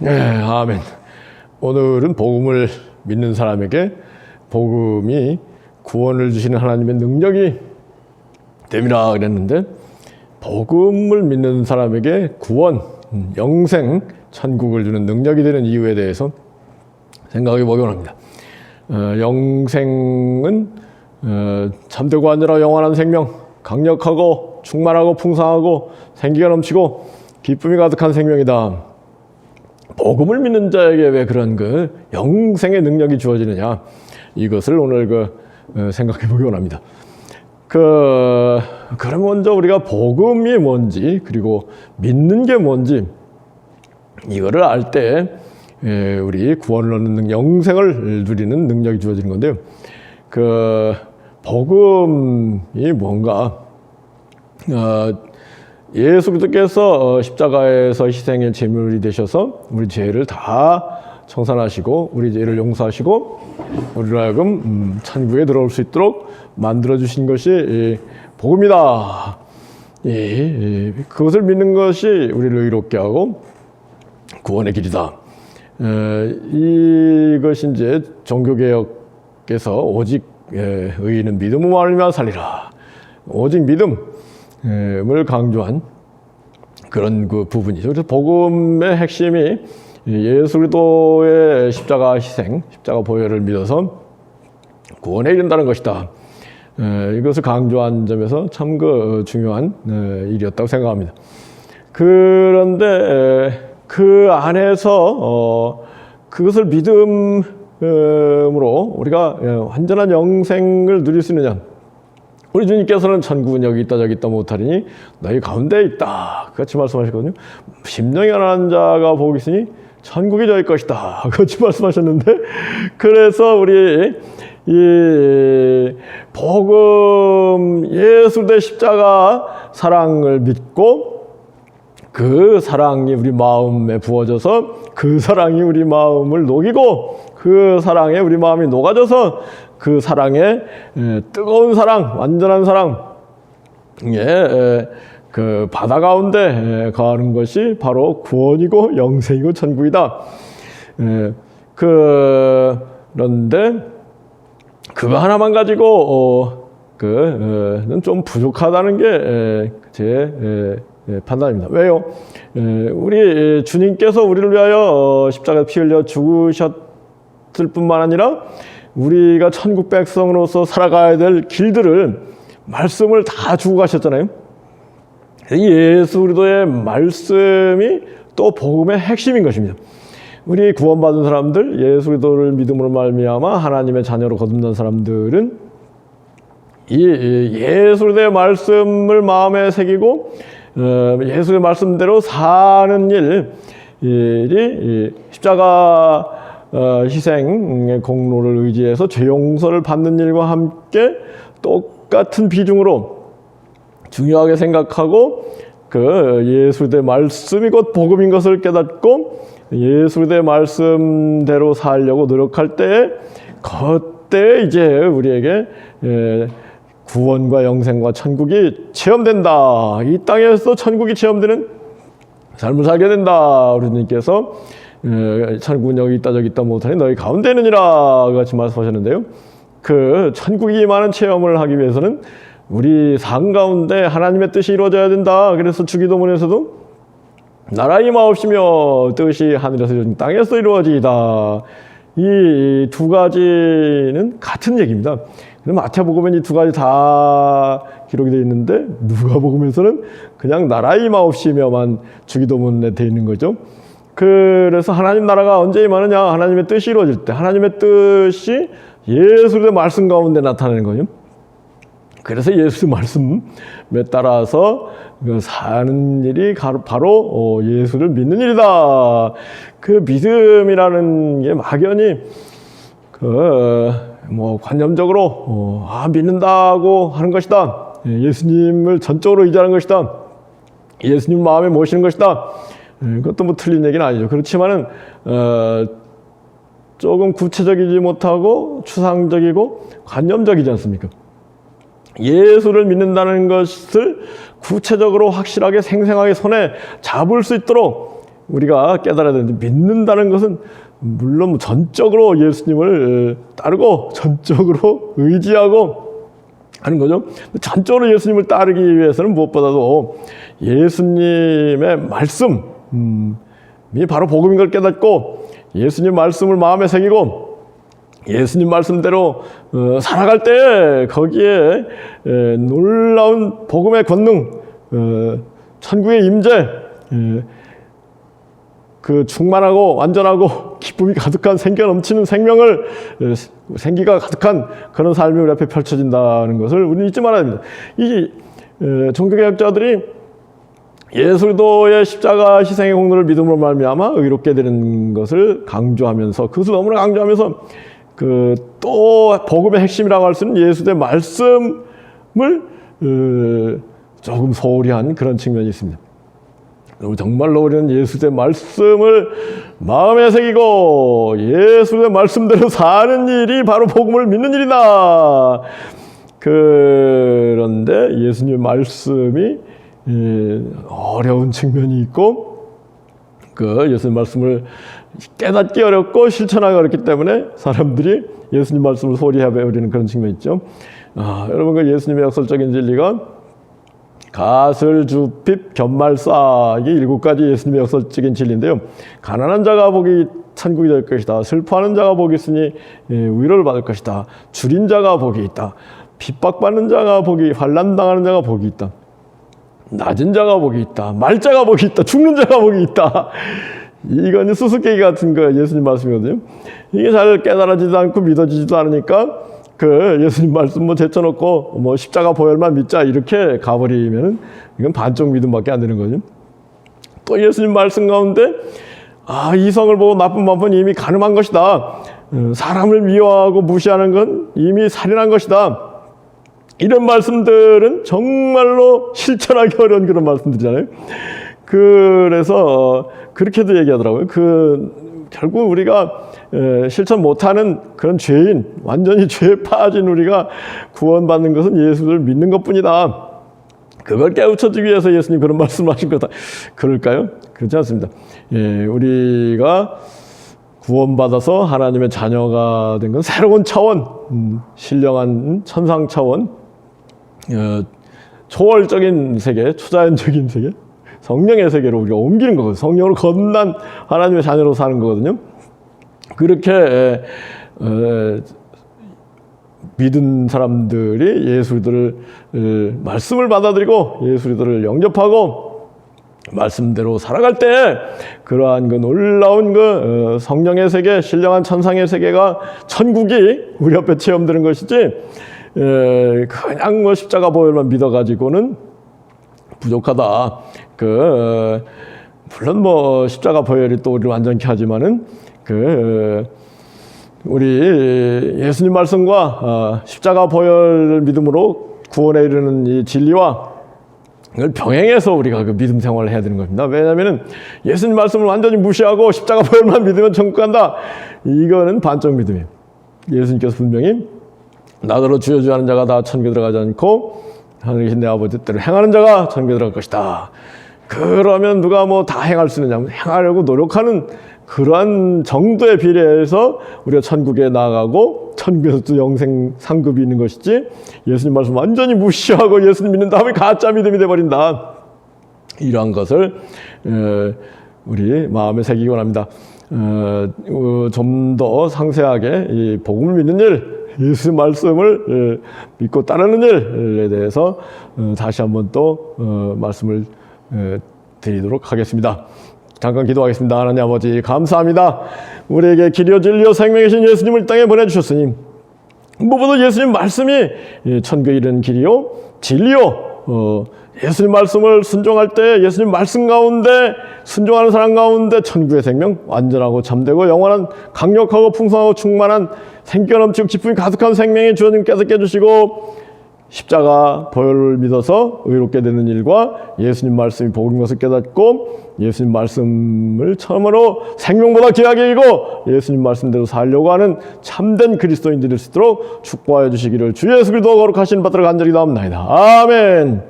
네, 아멘. 오늘은 복음을 믿는 사람에게 복음이 구원을 주시는 하나님의 능력이 됨이라 그랬는데, 복음을 믿는 사람에게 구원, 영생, 천국을 주는 능력이 되는 이유에 대해서 생각해 보기로 합니다. 영생은 참되고 안전하고 영원한 생명, 강력하고 충만하고 풍성하고 생기가 넘치고 기쁨이 가득한 생명이다. 복음을 믿는 자에게 왜 그런 영생의 능력이 주어지느냐, 이것을 오늘 생각해 보기 원합니다. 그럼 먼저 우리가 복음이 뭔지, 그리고 믿는 게 뭔지, 이거를 알 때 우리 구원을 얻는 능력, 영생을 누리는 능력이 주어지는 건데요. 복음이 뭔가, 예수 그리스도께서 십자가에서 희생의 제물이 되셔서 우리 죄를 다 청산하시고 우리 죄를 용서하시고 우리로 하여금 천국에 들어올 수 있도록 만들어주신 것이 복음이다. 그것을 믿는 것이 우리를 의롭게 하고 구원의 길이다. 이것이 이제 종교개혁에서 오직 의인은 믿음으로 말미암아 살리라, 오직 믿음을 강조한 그런 부분이죠. 그래서 복음의 핵심이 예수 그리스도의 십자가 희생, 십자가 보혈을 믿어서 구원에 이른다는 것이다. 이것을 강조한 점에서 참 중요한 일이었다고 생각합니다. 그런데 그 안에서 그것을 믿음으로 우리가 완전한 영생을 누릴 수 있느냐, 우리 주님께서는 천국은 여기 있다 저기 있다 못하리니 너희 가운데 있다, 그같이 말씀하셨거든요. 심령이 가난한 자가 복이 있으니 천국이 저희 것이다, 그같이 말씀하셨는데, 그래서 우리 이 복음, 예수 대 십자가 사랑을 믿고 그 사랑이 우리 마음에 부어져서 그 사랑이 우리 마음을 녹이고 그 사랑에 우리 마음이 녹아져서 그 사랑에 뜨거운 사랑, 완전한 사랑, 그 바다 가운데 가는 것이 바로 구원이고 영생이고 천국이다. 그런데 그거 하나만 가지고 그는 좀 부족하다는 게 제 판단입니다. 왜요? 우리 주님께서 우리를 위하여 십자가에 피 흘려 죽으셨을 뿐만 아니라 우리가 천국 백성으로서 살아가야 될 길들을, 말씀을 다 주고 가셨잖아요. 예수 그리스도의 말씀이 또 복음의 핵심인 것입니다. 우리 구원받은 사람들, 예수 그리스도를 믿음으로 말미암아 하나님의 자녀로 거듭난 사람들은 이 예수 그리스도의 말씀을 마음에 새기고 예수의 말씀대로 사는 일이 십자가 희생의 공로를 의지해서 죄 용서를 받는 일과 함께 똑같은 비중으로 중요하게 생각하고 예수 그리스도의 말씀이 곧 복음인 것을 깨닫고 예수 그리스도의 말씀대로 살려고 노력할 때에, 그때 이제 우리에게 구원과 영생과 천국이 체험된다. 이 땅에서 천국이 체험되는 삶을 살게 된다. 우리 주님께서 천국은 여기 있다 저기 있다 못하니 너희 가운데 있느니라 같이 말씀하셨는데요. 그 천국이 많은 체험을 하기 위해서는 우리 삶 가운데 하나님의 뜻이 이루어져야 된다. 그래서 주기도문에서도 나라 임하옵시며 뜻이 하늘에서 땅에서 이루어지이다. 이 두 가지는 같은 얘기입니다. 마태복음엔 이 두 가지 다 기록이 되어 있는데 누가복음에서는 그냥 나라 임하옵시며만 주기도문에 되어 있는 거죠. 그래서 하나님 나라가 언제 임하느냐, 하나님의 뜻이 이루어질 때, 하나님의 뜻이 예수의 말씀 가운데 나타나는 거예요. 그래서 예수의 말씀에 따라서 사는 일이 바로 예수를 믿는 일이다. 그 믿음이라는 게 막연히 관념적으로 믿는다고 하는 것이다, 예수님을 전적으로 의지하는 것이다, 예수님 마음에 모시는 것이다, 그것도 틀린 얘기는 아니죠. 그렇지만은 조금 구체적이지 못하고 추상적이고 관념적이지 않습니까? 예수를 믿는다는 것을 구체적으로 확실하게 생생하게 손에 잡을 수 있도록 우리가 깨달아야 되는데, 믿는다는 것은 물론 전적으로 예수님을 따르고 전적으로 의지하고 하는 거죠. 전적으로 예수님을 따르기 위해서는 무엇보다도 예수님의 말씀이 바로 복음인 걸 깨닫고 예수님 말씀을 마음에 새기고 예수님 말씀대로 살아갈 때 거기에 놀라운 복음의 권능, 천국의 임재, 그 충만하고 완전하고 기쁨이 가득한 생겨 넘치는 생기가 가득한 그런 삶이 우리 앞에 펼쳐진다는 것을 우리는 잊지 말아야 됩니다. 이 종교개혁자들이 예수 그리스도의 십자가 희생의 공로를 믿음으로 말미암아 의롭게 되는 것을 강조하면서, 그것을 너무나 강조하면서 또 복음의 핵심이라고 할 수 있는 예수의 말씀을 조금 소홀히 한 그런 측면이 있습니다. 정말로 우리는 예수의 말씀을 마음에 새기고 예수의 말씀대로 사는 일이 바로 복음을 믿는 일이다. 그런데 예수님의 말씀이 어려운 측면이 있고 예수님 말씀을 깨닫기 어렵고 실천하기 어렵기 때문에 사람들이 예수님 말씀을 소홀히 해버리는 그런 측면이 있죠. 여러분, 예수님의 역설적인 진리가 가슬, 주핍, 견말사, 이게 7가지 예수님의 역설적인 진리인데요. 가난한 자가 복이 천국이 될 것이다. 슬퍼하는 자가 복이 있으니 위로를 받을 것이다. 줄인 자가 복이 있다. 핍박받는 자가 복이, 환난당하는 자가 복이 있다. 낮은 자가 복이 있다. 말자가 복이 있다. 죽는 자가 복이 있다. 이건 수수께끼 같은 거 예수님 말씀이거든요. 이게 잘 깨달아지지도 않고 믿어지지도 않으니까 예수님 말씀 제쳐놓고 십자가 보혈만 믿자 이렇게 가버리면 이건 반쪽 믿음밖에 안 되는 거죠. 또 예수님 말씀 가운데 이성을 보고 나쁜 마음은 이미 간음한 것이다. 사람을 미워하고 무시하는 건 이미 살인한 것이다. 이런 말씀들은 정말로 실천하기 어려운 그런 말씀들이잖아요. 그래서 그렇게도 얘기하더라고요. 결국 우리가 실천 못하는 그런 죄인, 완전히 죄에 빠진 우리가 구원받는 것은 예수를 믿는 것뿐이다. 그걸 깨우쳐주기 위해서 예수님 그런 말씀을 하신 거다. 그럴까요? 그렇지 않습니다. 우리가 구원받아서 하나님의 자녀가 된 건 새로운 차원, 신령한 천상 차원, 초월적인 세계, 초자연적인 세계, 성령의 세계로 우리가 옮기는 거거든요. 성령으로 거듭난 하나님의 자녀로 사는 거거든요. 그렇게 믿은 사람들이 예수들을 말씀을 받아들이고 예수들을 영접하고 말씀대로 살아갈 때 그러한 놀라운 성령의 세계, 신령한 천상의 세계가 천국이 우리 앞에 체험되는 것이지, 그냥 십자가 보혈만 믿어가지고는 부족하다. 물론 십자가 보혈이 또 우리를 완전케 하지만은 우리 예수님 말씀과 십자가 보혈을 믿음으로 구원에 이르는 이 진리와 이걸 병행해서 우리가 믿음 생활을 해야 되는 겁니다. 왜냐하면 예수님 말씀을 완전히 무시하고 십자가 보혈만 믿으면 천국 간다. 이거는 반쪽 믿음이에요. 예수님께서 분명히 나더러 주여 주여 하는 자가 다 천국에 들어가지 않고 하늘에 계신 내 아버지 뜻대로 행하는 자가 천국에 들어갈 것이다. 그러면 누가 다 행할 수 있느냐? 행하려고 노력하는 그러한 정도에 비례해서 우리가 천국에 나아가고 천국에서 또 영생 상급이 있는 것이지, 예수님 말씀 완전히 무시하고 예수님 믿는 다음에 가짜 믿음이 돼버린다. 이러한 것을 우리 마음에 새기기 원합니다. 좀 더 상세하게 이 복음을 믿는 일, 예수의 말씀을 믿고 따르는 일에 대해서 다시 한번 또 말씀을 드리도록 하겠습니다. 잠깐 기도하겠습니다. 하나님 아버지, 감사합니다. 우리에게 길이요 진리요 생명이신 예수님을 이 땅에 보내주셨으니 무엇보다 예수님 말씀이 천국에 이르는 길이요 진리요, 예수님 말씀을 순종할 때 예수님 말씀 가운데 순종하는 사람 가운데 천국의 생명, 완전하고 참되고 영원한 강력하고 풍성하고 충만한 생기가 넘치고 기쁨이 가득한 생명이 주님 깨닫게 해주시고, 십자가 보혈을 믿어서 의롭게 되는 일과 예수님 말씀이 복인 것을 깨닫고 예수님 말씀을 처음으로 생명보다 귀하게 여기고 예수님 말씀대로 살려고 하는 참된 그리스도인들일 수 있도록 축복하여 주시기를 주 예수 그리스도 거룩하신 받들어 간절히 나옵나이다. 아멘.